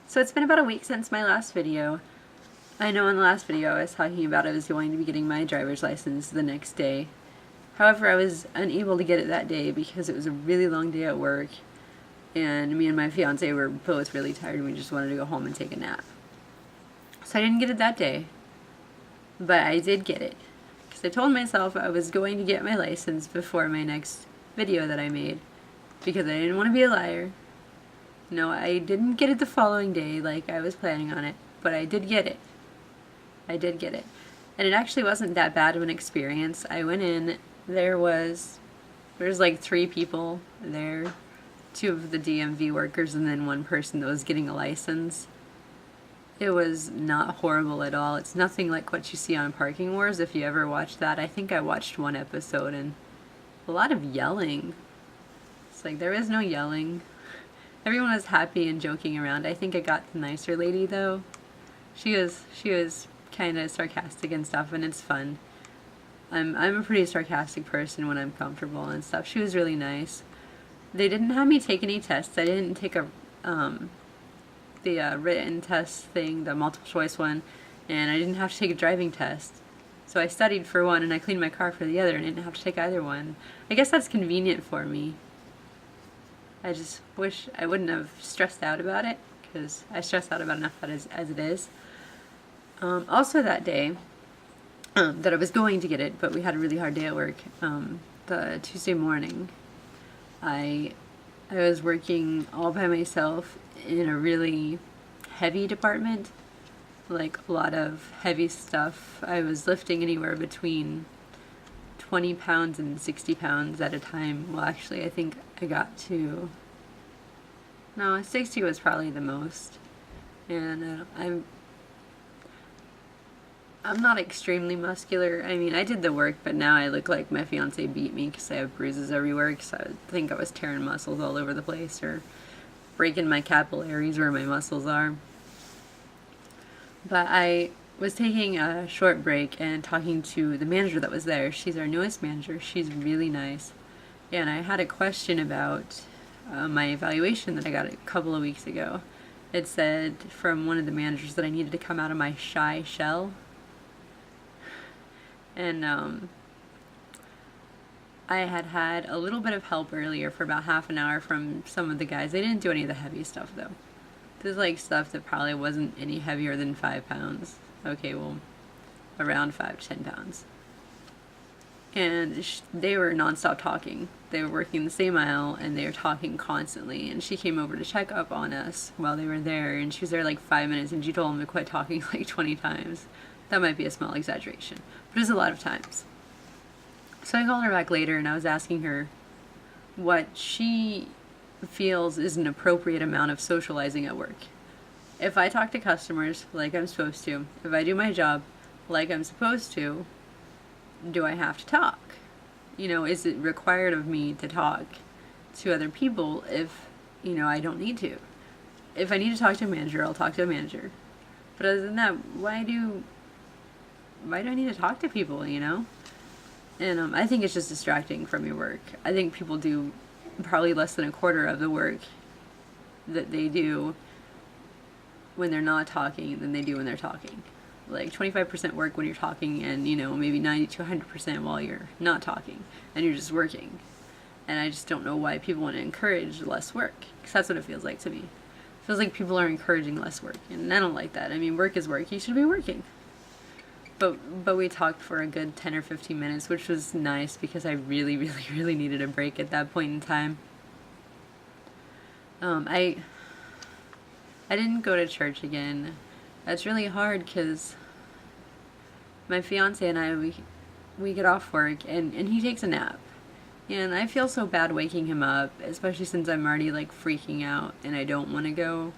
So it's been about a week since my last video. I know in the last video I was talking about I was going to be getting my driver's license the next day. However, I was unable to get it that day because it was a really long day at work, and me and my fiance were both really tired and we just wanted to go home and take a nap. So I didn't get it that day, but I did get it because I told myself I was going to get my license before my next video that I made because I didn't want to be a liar. No, I didn't get it the following day like I was planning on it, but I did get it. I did get it. And it actually wasn't that bad of an experience. I went in, there's like 3 people there, 2 of the DMV workers and then 1 person that was getting a license. It was not horrible at all. It's nothing like what you see on Parking Wars if you ever watched that. I think I watched 1 episode and a lot of yelling. It's like there is no yelling. Everyone was happy and joking around. I think I got the nicer lady though. She was kind of sarcastic and stuff, and it's fun. I'm a pretty sarcastic person when I'm comfortable and stuff. She was really nice. They didn't have me take any tests. I didn't take the written test thing, the multiple choice one, and I didn't have to take a driving test. So I studied for one and I cleaned my car for the other and I didn't have to take either one. I guess that's convenient for me. I just wish I wouldn't have stressed out about it, because I stress out about enough as it is. Also that day, that I was going to get it, but we had a really hard day at work, the Tuesday morning, I was working all by myself in a really heavy department, like a lot of heavy stuff. I was lifting anywhere between 20 pounds and 60 pounds at a time. Well, actually, I think I got to... No, 60 was probably the most. And I'm not extremely muscular. I mean, I did the work, but now I look like my fiance beat me because I have bruises everywhere because I think I was tearing muscles all over the place or breaking my capillaries where my muscles are. But I was taking a short break and talking to the manager that was there. She's our newest manager. She's really nice. And I had a question about my evaluation that I got a couple of weeks ago. It said from one of the managers that I needed to come out of my shy shell. And I had a little bit of help earlier for about half an hour from some of the guys. They didn't do any of the heavy stuff though. This is like stuff that probably wasn't any heavier than 5 pounds. Okay, well, around 5 to 10 pounds. And they were nonstop talking. They were working the same aisle and they were talking constantly. And she came over to check up on us while they were there. And she was there like 5 minutes and she told them to quit talking like 20 times. That might be a small exaggeration, but it was a lot of times. So I called her back later and I was asking her what she feels is an appropriate amount of socializing at work. If I talk to customers like I'm supposed to, if I do my job like I'm supposed to, do I have to talk? You know, is it required of me to talk to other people if, you know, I don't need to? If I need to talk to a manager, I'll talk to a manager. But other than that, why do I need to talk to people, you know? And I think it's just distracting from your work. I think people do probably less than a quarter of the work that they do when they're not talking than they do when they're talking. Like 25% work when you're talking and, you know, maybe 90 to 100% while you're not talking and you're just working. And I just don't know why people want to encourage less work, because that's what it feels like to me. It feels like people are encouraging less work, and I don't like that. I mean, work is work. You should be working. But we talked for a good 10 or 15 minutes, which was nice because I really, really, really needed a break at that point in time. I didn't go to church again. That's really hard because my fiance and I, we get off work and he takes a nap. And I feel so bad waking him up, especially since I'm already like freaking out and I don't want to go.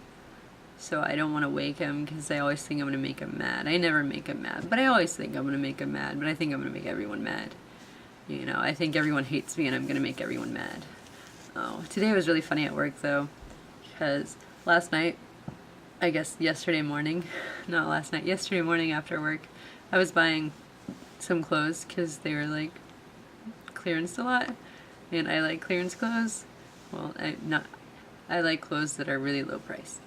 So I don't want to wake him because I always think I'm going to make him mad. I never make him mad, but I always think I'm going to make him mad. But I think I'm going to make everyone mad. You know, I think everyone hates me and I'm going to make everyone mad. Oh, today was really funny at work though, because last night, I guess yesterday morning, not last night, yesterday morning after work, I was buying some clothes because they were like clearance a lot, and I like clearance clothes. Well, I like clothes that are really low price.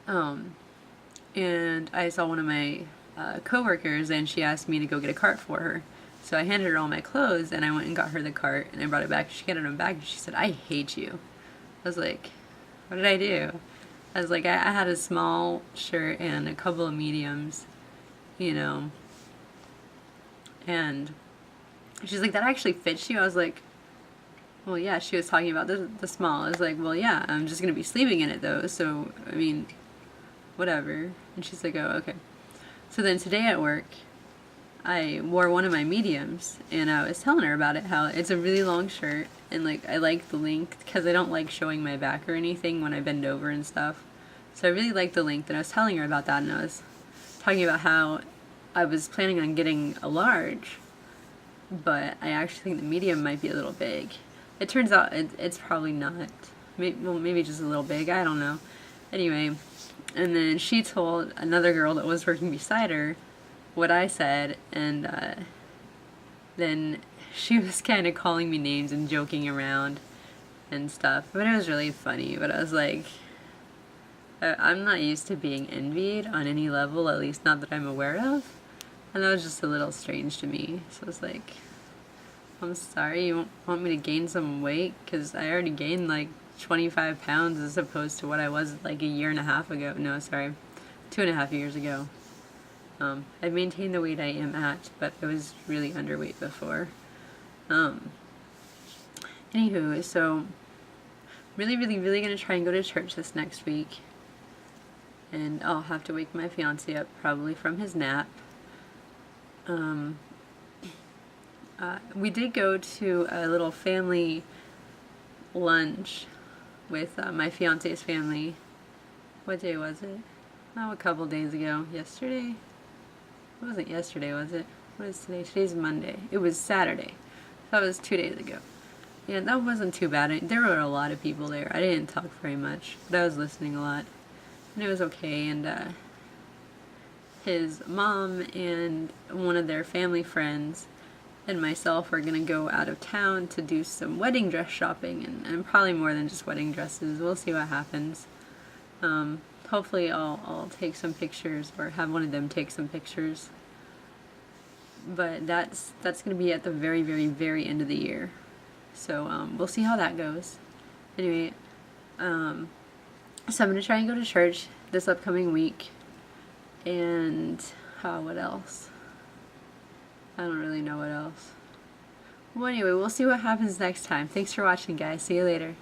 And I saw one of my coworkers, and she asked me to go get a cart for her. So I handed her all my clothes, and I went and got her the cart, and I brought it back. She got it back, and she said, "I hate you." I was like, "What did I do?" I was like, I had a small shirt and a couple of mediums, you know, and she's like, "That actually fits you?" I was like, "Well, yeah." She was talking about the small. I was like, "Well, yeah, I'm just gonna be sleeping in it though, so I mean, whatever." And she's like, "Oh, okay." So then today at work, I wore one of my mediums, and I was telling her about it, how it's a really long shirt, and like I like the length because I don't like showing my back or anything when I bend over and stuff. So I really like the length, and I was telling her about that, and I was talking about how I was planning on getting a large, but I actually think the medium might be a little big. It turns out it's probably not. Maybe just a little big. I don't know. Anyway, and then she told another girl that was working beside her what I said, and then she was kind of calling me names and joking around and stuff. But it was really funny. But I was like, I'm not used to being envied on any level, at least not that I'm aware of. And that was just a little strange to me. So I was like, "I'm sorry, you want me to gain some weight? Because I already gained like 25 pounds as opposed to what I was like a year and a half ago. No, sorry, 2.5 years ago. I've maintained the weight I am at, but I was really underweight before. Anywho, so really, really, really going to try and go to church this next week. And I'll have to wake my fiance up probably from his nap. We did go to a little family lunch with my fiance's family. What day was it? Oh, a couple days ago. Yesterday? It wasn't yesterday, was it? What is today? Today's Monday. It was Saturday. That was 2 days ago. Yeah, that wasn't too bad. There were a lot of people there. I didn't talk very much, but I was listening a lot. And it was okay. And his mom and one of their family friends and myself are going to go out of town to do some wedding dress shopping, and probably more than just wedding dresses. We'll see what happens. Hopefully I'll take some pictures or have one of them take some pictures. But that's going to be at the very, very, very end of the year. So we'll see how that goes. Anyway, so I'm going to try and go to church this upcoming week. And what else? I don't really know what else. Well, anyway, we'll see what happens next time. Thanks for watching, guys. See you later.